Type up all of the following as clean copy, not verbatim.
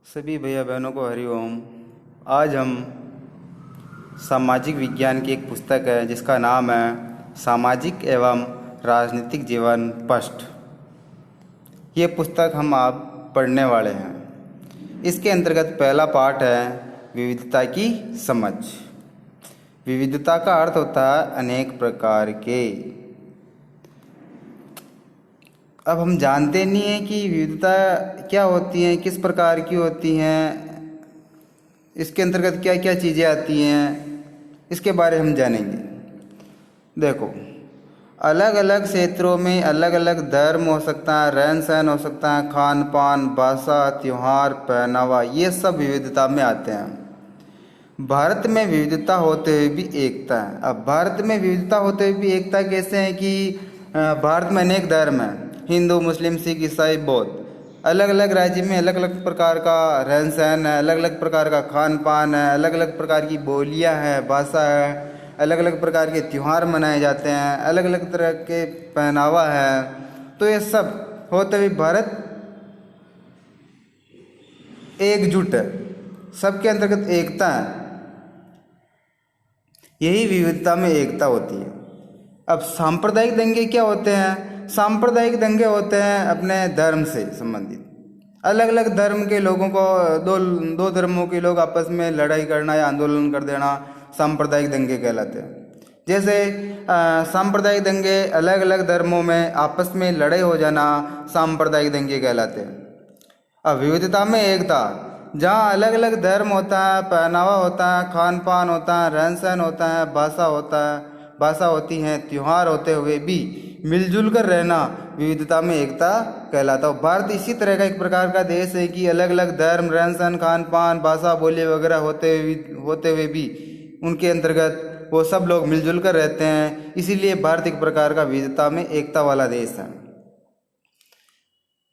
सभी भैया बहनों को हरिओम। आज हम सामाजिक विज्ञान की एक पुस्तक है जिसका नाम है सामाजिक एवं राजनीतिक जीवन पृष्ठ। ये पुस्तक हम आप पढ़ने वाले हैं। इसके अंतर्गत पहला पाठ है विविधता की समझ। विविधता का अर्थ होता है अनेक प्रकार के। अब हम जानते नहीं हैं कि विविधता क्या होती है, किस प्रकार की होती हैं, इसके अंतर्गत क्या क्या चीज़ें आती हैं, इसके बारे हम जानेंगे। देखो, अलग अलग क्षेत्रों में अलग अलग धर्म हो सकता है, रहन सहन हो सकता है, खान पान, भाषा, त्यौहार, पहनावा, ये सब विविधता में आते हैं। भारत में विविधता होते हुए भी एकता है। अब भारत में विविधता होते हुए भी एकता कैसे है कि भारत में अनेक धर्म हैं, हिंदू, मुस्लिम, सिख, ईसाई, बौद्ध। अलग अलग राज्य में अलग अलग प्रकार का रहन सहन है, अलग अलग प्रकार का खान पान है, अलग अलग प्रकार की बोलियां हैं, भाषा है, अलग अलग प्रकार के त्यौहार मनाए जाते हैं, अलग अलग तरह के पहनावा है। तो ये सब होते हुए भारत एकजुट है, सबके अंतर्गत एकता है। यही विविधता में एकता होती है। अब सांप्रदायिक दंगे क्या होते हैं? सांप्रदायिक दंगे होते हैं अपने धर्म से संबंधित। अलग अलग धर्म के लोगों को, दो धर्मों के लोग आपस में लड़ाई करना या आंदोलन कर देना सांप्रदायिक दंगे कहलाते हैं। जैसे सांप्रदायिक दंगे, अलग अलग धर्मों में आपस में लड़ाई हो जाना सांप्रदायिक दंगे कहलाते हैं। अब विविधता में एकता, जहाँ अलग अलग धर्म होता है, पहनावा होता है, खान पान होता है, रहन सहन होता है, भाषा होती है, त्योहार होते हुए भी मिलजुल कर रहना विविधता में एकता कहलाता है। भारत इसी तरह का एक प्रकार का देश है कि अलग अलग धर्म, रहन सहन, खान पान, भाषा, बोली वगैरह होते हुए भी उनके अंतर्गत वो सब लोग मिलजुल कर रहते हैं। इसीलिए भारत एक प्रकार का विविधता में एकता वाला देश है।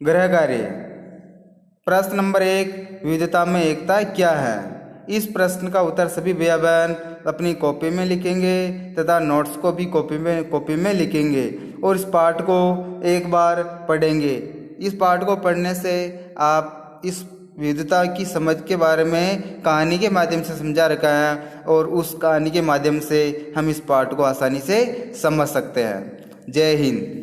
गृह कार्य, प्रश्न नंबर 1, विविधता में एकता क्या है? इस प्रश्न का उत्तर सभी भैया बहन अपनी कॉपी में लिखेंगे तथा नोट्स को भी कॉपी में लिखेंगे और इस पाठ को एक बार पढ़ेंगे। इस पाठ को पढ़ने से आप इस विविधता की समझ के बारे में कहानी के माध्यम से समझा रखा है और उस कहानी के माध्यम से हम इस पाठ को आसानी से समझ सकते हैं। जय हिंद।